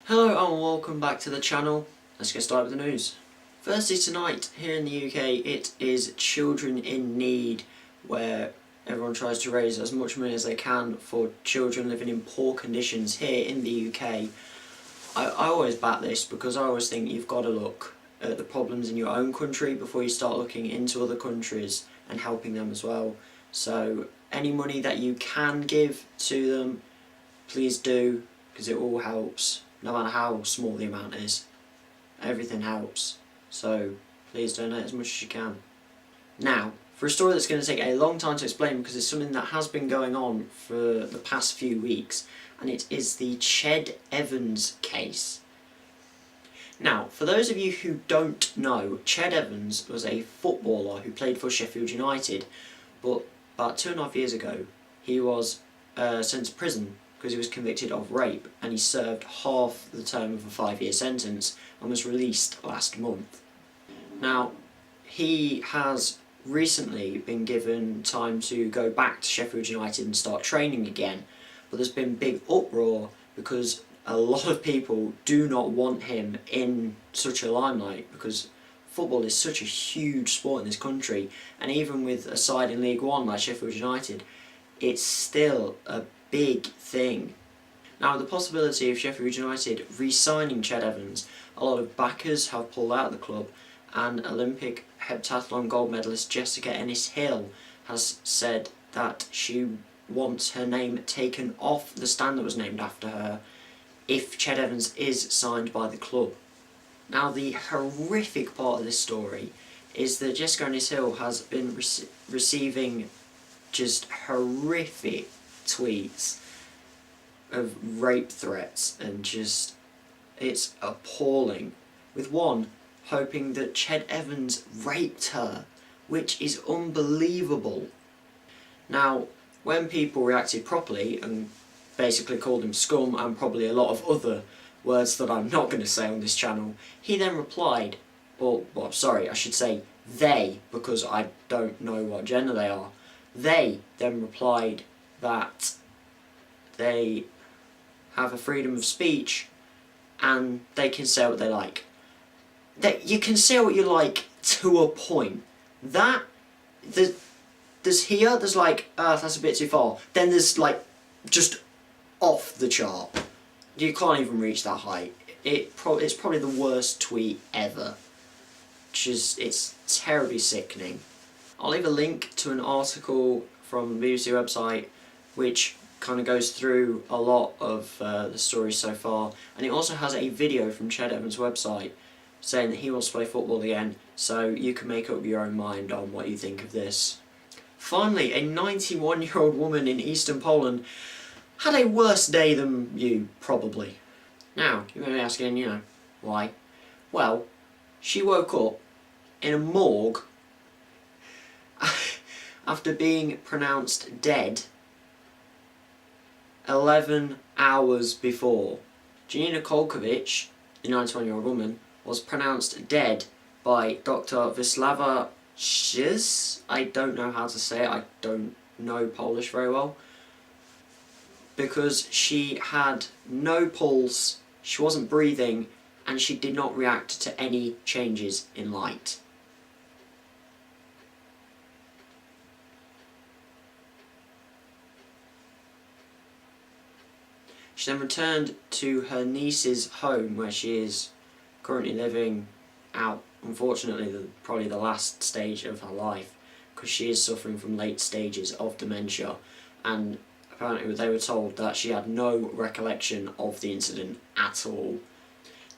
Hello and welcome back to the channel. Let's get started with the news. Firstly, tonight here in the UK it is Children in Need, where everyone tries to raise as much money as they can for children living in poor conditions here in the UK. I always back this because I always think you've got to look at the problems in your own country before you start looking into other countries and helping them as well. So any money that you can give to them, please do, because it all helps. No matter how small the amount is, everything helps. So please donate as much as you can. Now, for a story that's going to take a long time to explain because it's something that has been going on for the past few weeks, and it is the Ched Evans case. Now, for those of you who don't know, Ched Evans was a footballer who played for Sheffield United, but about 2.5 years ago he was sent to prison because he was convicted of rape, and he served half the term of a 5-year sentence and was released last month. Now, he has recently been given time to go back to Sheffield United and start training again, but there's been big uproar because a lot of people do not want him in such a limelight, because football is such a huge sport in this country, and even with a side in League One like Sheffield United, it's still a big thing. Now, the possibility of Sheffield United re-signing Ched Evans, a lot of backers have pulled out of the club, and Olympic heptathlon gold medalist Jessica Ennis-Hill has said that she wants her name taken off the stand that was named after her if Ched Evans is signed by the club. Now, the horrific part of this story is that Jessica Ennis-Hill has been receiving just horrific tweets of rape threats, and just, it's appalling, with one hoping that Ched Evans raped her, which is unbelievable. Now, when people reacted properly and basically called him scum and probably a lot of other words that I'm not going to say on this channel, he then replied, well, sorry, I should say they, because I don't know what gender they are. They then replied that they have a freedom of speech and they can say what they like. That you can say what you like to a point. That there's like, that's a bit too far. Then there's like just off the chart. You can't even reach that height. It's probably the worst tweet ever. It's terribly sickening. I'll leave a link to an article from the BBC website which kind of goes through a lot of the stories so far, and it also has a video from Ched Evans' website saying that he wants to play football again, so you can make up your own mind on what you think of this. Finally, a 91-year-old woman in eastern Poland had a worse day than you, probably. Now, you may be asking, why? Well, she woke up in a morgue after being pronounced dead 11 hours before. Janina Kolkovic, the 91-year-old woman, was pronounced dead by Dr. Wisława Szysz. I don't know how to say it, I don't know Polish very well. Because she had no pulse, she wasn't breathing, and she did not react to any changes in light. She then returned to her niece's home, where she is currently living out, unfortunately, probably the last stage of her life, because she is suffering from late stages of dementia, and apparently they were told that she had no recollection of the incident at all.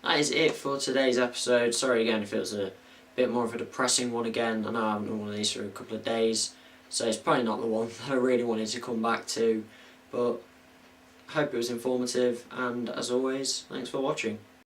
That is it for today's episode. Sorry again if it was a bit more of a depressing one again. I know I haven't done one of these for a couple of days, so it's probably not the one that I really wanted to come back to, but I hope it was informative, and as always, thanks for watching.